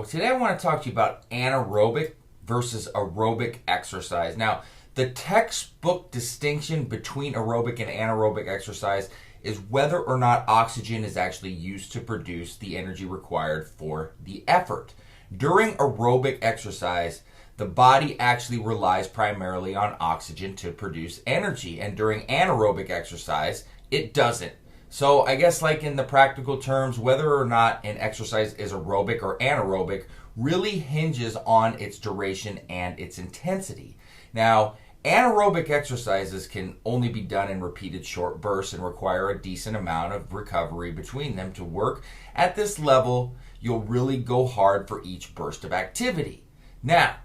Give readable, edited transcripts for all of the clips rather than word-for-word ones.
today I want to talk to you about anaerobic versus aerobic exercise. Now, the textbook distinction between aerobic and anaerobic exercise is whether or not oxygen is actually used to produce the energy required for the effort. During aerobic exercise, the body actually relies primarily on oxygen to produce energy, and during anaerobic exercise, it doesn't. So I guess like in the practical terms, whether or not an exercise is aerobic or anaerobic really hinges on its duration and its intensity. Now, anaerobic exercises can only be done in repeated short bursts and require a decent amount of recovery between them to work. At this level, you'll really go hard for each burst of activity. Now,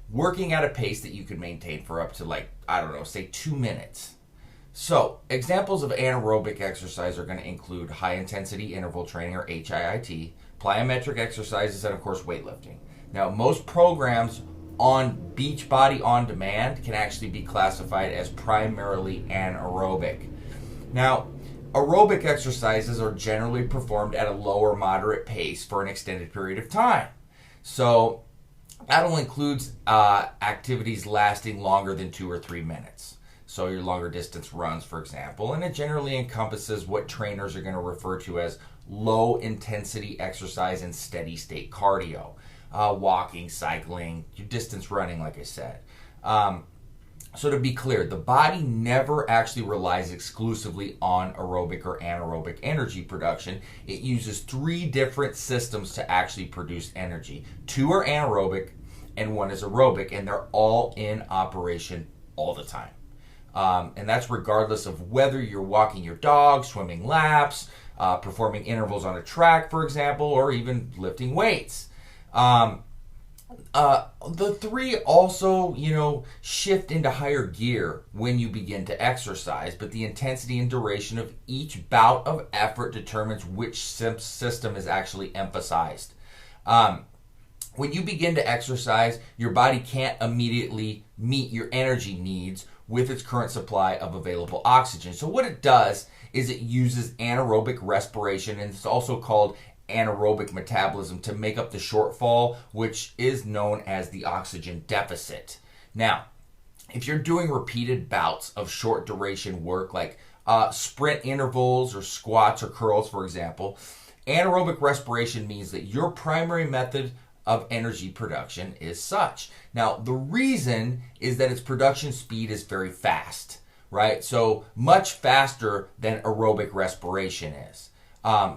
working at a pace that you can maintain for up to say 2 minutes. So, examples of anaerobic exercise are going to include high intensity interval training, or HIIT, plyometric exercises, and of course weightlifting. Now, most programs on Beachbody On Demand can actually be classified as primarily anaerobic. Now, aerobic exercises are generally performed at a lower moderate pace for an extended period of time. So, that includes activities lasting longer than 2 or 3 minutes. So your longer distance runs, for example, and it generally encompasses what trainers are going to refer to as low intensity exercise and steady state cardio. Walking, cycling, distance running, like I said. So to be clear, the body never actually relies exclusively on aerobic or anaerobic energy production. It uses 3 different systems to actually produce energy. 2 are anaerobic and 1 is aerobic, and they're all in operation all the time. And that's regardless of whether you're walking your dog, swimming laps, performing intervals on a track, for example, or even lifting weights. The 3 also, shift into higher gear when you begin to exercise, but the intensity and duration of each bout of effort determines which system is actually emphasized. When you begin to exercise, your body can't immediately meet your energy needs with its current supply of available oxygen. So what it does is it uses anaerobic respiration, and it's also called anaerobic metabolism, to make up the shortfall, which is known as the oxygen deficit. Now, if you're doing repeated bouts of short duration work like sprint intervals or squats or curls, for example, anaerobic respiration means that your primary method of energy production is such. Now, the reason is that its production speed is very fast, right? So much faster than aerobic respiration is.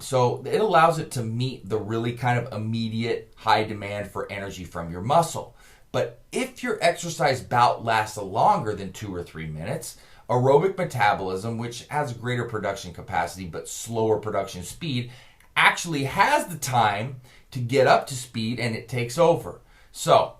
So it allows it to meet the really kind of immediate high demand for energy from your muscle. But if your exercise bout lasts longer than 2 or 3 minutes, aerobic metabolism, which has greater production capacity but slower production speed, actually has the time to get up to speed, and it takes over. So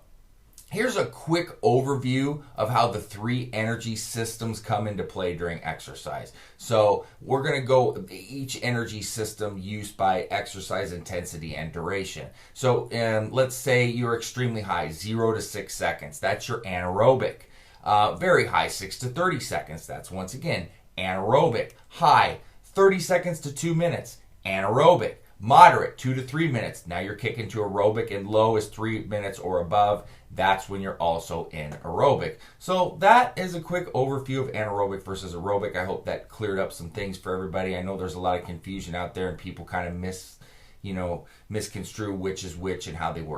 here's a quick overview of how the 3 energy systems come into play during exercise. So we're going to go each energy system used by exercise intensity and duration. So let's say you're extremely high, 0 to 6 seconds. That's your anaerobic. Very high, 6 to 30 seconds. That's once again anaerobic. High, 30 seconds to 2 minutes. Anaerobic. Moderate, 2 to 3 minutes. Now you're kicking to aerobic, and low is 3 minutes or above. That's when you're also in aerobic. So that is a quick overview of anaerobic versus aerobic. I hope that cleared up some things for everybody. I know there's a lot of confusion out there, and people kind of misconstrue which is which and how they work.